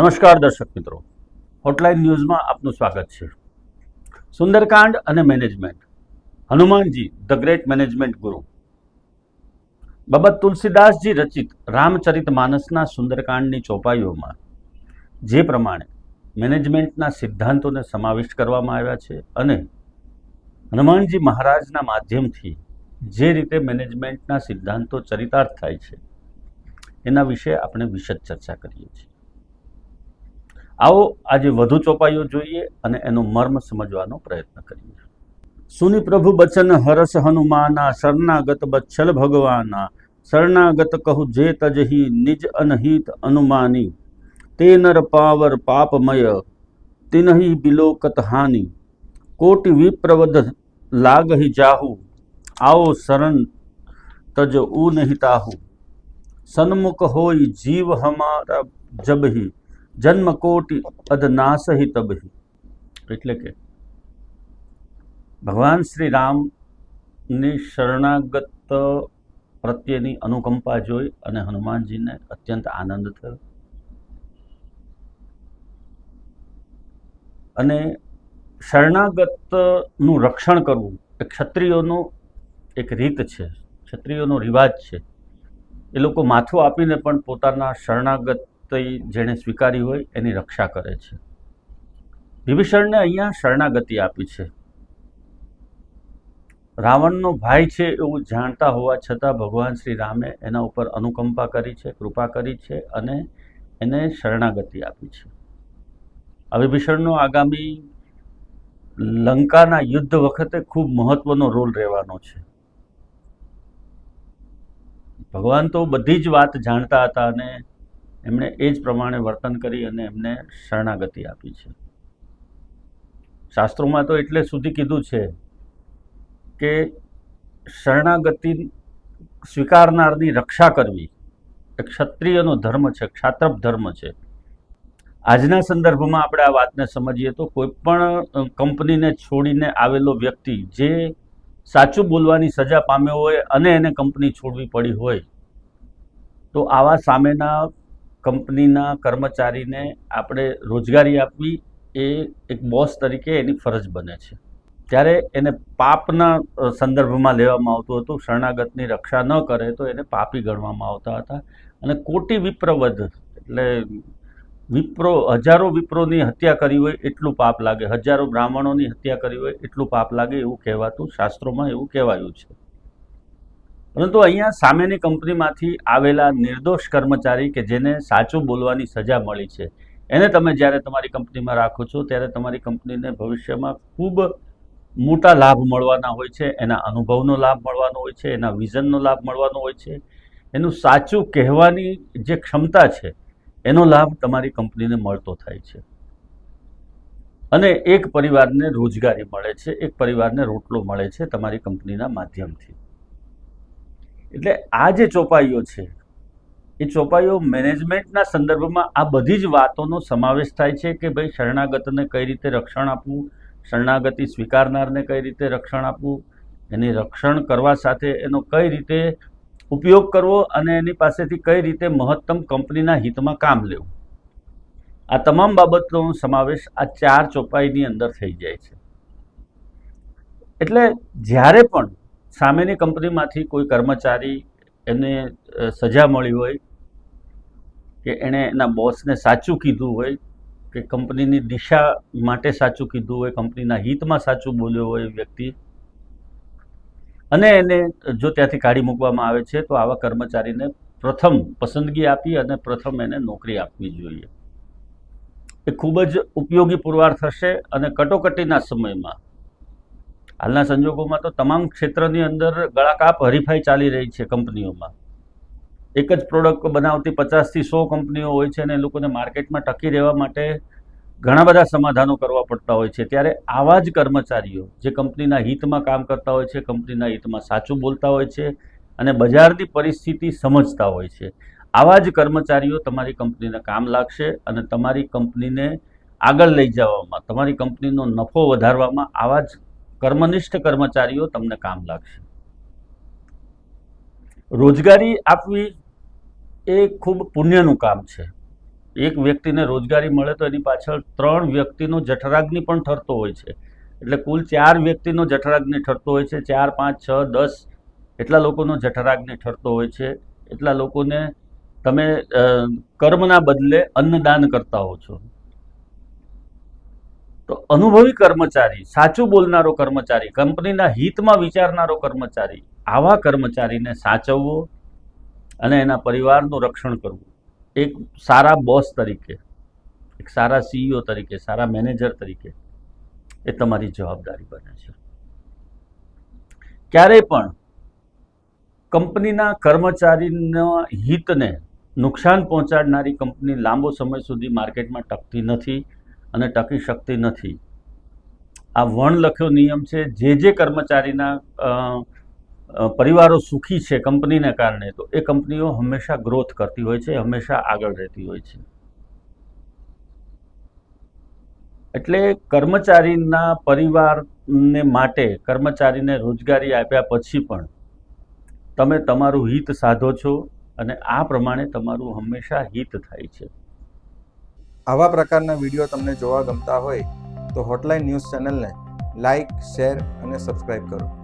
નમસ્કાર દર્શક મિત્રો, હોટલાઇન ન્યૂઝમાં આપનું સ્વાગત છે. સુંદરકાંડ અને management. Hanumanji the great management ગુરુ. બાબા તુલસીદાસજી રચિત રામચરિતમાનસના સુંદરકાંડની ચોપાઈઓમાં જે પ્રમાણે મેનેજમેન્ટના સિદ્ધાંતોને સમાવિષ્ટ કરવામાં આવ્યા છે અને હનુમાનજી મહારાજના માધ્યમથી જે રીતે મેનેજમેન્ટના સિદ્ધાંતો ચરિતાર્થ થાય છે એના વિશે આપણે વિશદ ચર્ચા કરીએ છીએ. આવો આજે વધુ ચોપાઈઓ જોઈએ અને એનો મર્મ સમજવાનો પ્રયત્ન કરીએ. સુની પ્રભુ બચન હરસ હનુમાના, શરણાગત બચ્છલ ભગવાના, શરણાગત કહુ જે તજહી નિજ અનહિત અનુમાની, તે નર પાવર પાપમય તિનહી બિલોકત હાનિ, કોટિ વિપ્રવધ લાગહી જાહુ, આવો શરણ તજ ઉ નહીં તાહુ, સન્મુખ હોય જીવ હમારા જબહી, જન્મ કોટિ અધનાસહી તબહી. એટલે કે ભગવાન શ્રી રામની શરણાગત પ્રત્યેની અનુકંપા જોઈ અને હનુમાનજીને અત્યંત આનંદ થયો અને શરણાગતનું રક્ષણ કરવું એ ક્ષત્રિયોનો એક રીત છે, ક્ષત્રિયોનો રિવાજ છે. એ લોકો માથું આપીને પણ પોતાના શરણાગત જેણે સ્વીકારી હોય એની રક્ષા કરે છે. વિભીષણને અહીંયા શરણાગતિ આપી છે. રાવણનો ભાઈ છે એવું જાણતા હોવા છતાં ભગવાન શ્રી રામે એના ઉપર અનુકંપા કરી છે, કૃપા કરી છે અને એને શરણાગતિ આપી છે. આ વિભીષણનો આગામી લંકાના યુદ્ધ વખતે ખૂબ મહત્વનો રોલ રહેવાનો છે. ભગવાન તો બધી જ વાત જાણતા હતા અને એમણે એ જ પ્રમાણે વર્તન કરી અને એમને શરણાગતિ આપી છે. શાસ્ત્રોમાં તો એટલે સુધી કીધું છે કે શરણાગતિ સ્વીકારનારની રક્ષા કરવી એ ક્ષત્રિયનો ધર્મ છે, ક્ષાત્રપ ધર્મ છે. આજના સંદર્ભમાં આપણે આ વાતને સમજીએ તો કોઈ પણ કંપનીને છોડીને આવેલો વ્યક્તિ જે સાચું બોલવાની સજા પામ્યો હોય અને એને કંપની છોડવી પડી હોય તો આવા સામેના કંપનીના કર્મચારીને આપણે રોજગારી આપવી એ એક બોસ તરીકે એની ફરજ બને છે. ત્યારે એને પાપના સંદર્ભમાં લેવામાં આવતું હતું. શરણાગતની રક્ષા ન કરે તો એને પાપી ગણવામાં આવતા હતા અને કોટી વિપ્રવધ એટલે હજારો વિપ્રોની હત્યા કરી હોય એટલું પાપ લાગે, હજારો બ્રાહ્મણોની હત્યા કરી હોય એટલું પાપ લાગે એવું કહેવાતું, શાસ્ત્રોમાં એવું કહેવાયું છે. પરંતુ અહીંયા સામેની કંપનીમાંથી આવેલા નિર્દોષ કર્મચારી કે જેને સાચું બોલવાની સજા મળી છે એને તમે જ્યારે તમારી કંપનીમાં રાખો છો ત્યારે તમારી કંપનીને ભવિષ્યમાં ખૂબ મોટા લાભ મળવાના હોય છે. એના અનુભવનો લાભ મળવાનો હોય છે, એના વિઝનનો લાભ મળવાનો હોય છે, એનું સાચું કહેવાની જે ક્ષમતા છે એનો લાભ તમારી કંપનીને મળતો થાય છે અને એક પરિવારને રોજગારી મળે છે, એક પરિવારને રોટલો મળે છે તમારી કંપનીના માધ્યમથી. એટલે આ જે ચોપાઈઓ છે એ ચોપાઈઓ મેનેજમેન્ટના સંદર્ભમાં આ બધી જ વાતોનો સમાવેશ થાય છે કે ભાઈ શરણાગતને કઈ રીતે રક્ષણ આપવું, શરણાગતિ સ્વીકારનારને કઈ રીતે રક્ષણ આપવું, એની રક્ષણ કરવા સાથે એનો કઈ રીતે ઉપયોગ કરવો અને એની પાસેથી કઈ રીતે મહત્તમ કંપનીના હિતમાં કામ લેવું. આ તમામ બાબતોનો સમાવેશ આ 4 ચોપાઈની અંદર થઈ જાય છે. એટલે જ્યારે પણ સામેની કંપનીમાંથી કોઈ કર્મચારી એને સજા મળી હોય કે એણે એના બોસને સાચું કીધું હોય કે કંપનીની દિશા માટે સાચું કીધું હોય, કંપનીના હિતમાં સાચું બોલ્યો હોય વ્યક્તિ અને એને જો ત્યાંથી કાઢી મૂકવામાં આવે છે તો આવા કર્મચારીને પ્રથમ પસંદગી આપી અને પ્રથમ એને નોકરી આપવી જોઈએ. એ ખૂબ જ ઉપયોગી પુરવાર થશે અને કટોકટીના સમયમાં હાલના સંજોગોમાં તો તમામ ક્ષેત્રની અંદર ગળાકાપ હરીફાઈ ચાલી રહી છે. કંપનીઓમાં એક જ પ્રોડક્ટ બનાવતી 50 થી 100 કંપનીઓ હોય છે અને એ લોકોને માર્કેટમાં ટકી રહેવા માટે ઘણા બધા સમાધાનો કરવા પડતા હોય છે. ત્યારે આવા જ કર્મચારીઓ જે કંપનીના હિતમાં કામ કરતા હોય છે, કંપનીના હિતમાં સાચું બોલતા હોય છે અને બજારની પરિસ્થિતિ સમજતા હોય છે, આવા જ કર્મચારીઓ તમારી કંપનીને કામ લાગશે અને તમારી કંપનીને આગળ લઈ જવામાં, તમારી કંપનીનો નફો વધારવામાં આવા જ કર્મનિષ્ઠ કર્મચારીઓ તમને કામ લાગશે. રોજગારી આપવી એ ખૂબ પુણ્યનું કામ છે. એક વ્યક્તિને રોજગારી મળે તો એની પાછળ 3 વ્યક્તિનો જઠરાગ્નિ પણ ઠરતો હોય છે. એટલે કુલ 4 વ્યક્તિનો જઠરાગ્નિ ઠરતો હોય છે. 4, 5, 6, 10 એટલા લોકોનો જઠરાગ્નિ ઠરતો હોય છે. એટલા લોકોને તમે કર્મના બદલે અન્નદાન કરતા હો છો. તો અનુભવી કર્મચારી, સાચું બોલનારો કર્મચારી, કંપનીના હિતમાં વિચારનારો કર્મચારી, આવા કર્મચારીને સાચવવો અને એના પરિવારનું રક્ષણ કરવું એક સારા બોસ તરીકે, એક સારા સીઈઓ તરીકે, સારા મેનેજર તરીકે એ તમારી જવાબદારી બને છે. ક્યારેય પણ કંપનીના કર્મચારીના હિતને નુકસાન પહોંચાડનારી કંપની લાંબો સમય સુધી માર્કેટમાં ટકતી નથી અને ટકી શકતી નથી. આ વણલખ્યો નિયમ છે. જે કર્મચારીના પરિવારો સુખી છે કંપનીને કારણે, તો એ કંપનીઓ હંમેશા ગ્રોથ કરતી હોય છે, હંમેશા આગળ રહેતી હોય છે. એટલે કર્મચારીના પરિવારને માટે, કર્મચારીને રોજગારી આપ્યા પછી પણ તમે તમારું હિત સાધો છો અને આ પ્રમાણે તમારું હંમેશા હિત થાય છે. આવા પ્રકારના વિડીયો તમને જોવા ગમતા હોય તો હોટલાઇન ન્યૂઝ ચેનલને લાઇક, શેર અને સબસ્ક્રાઇબ કરો.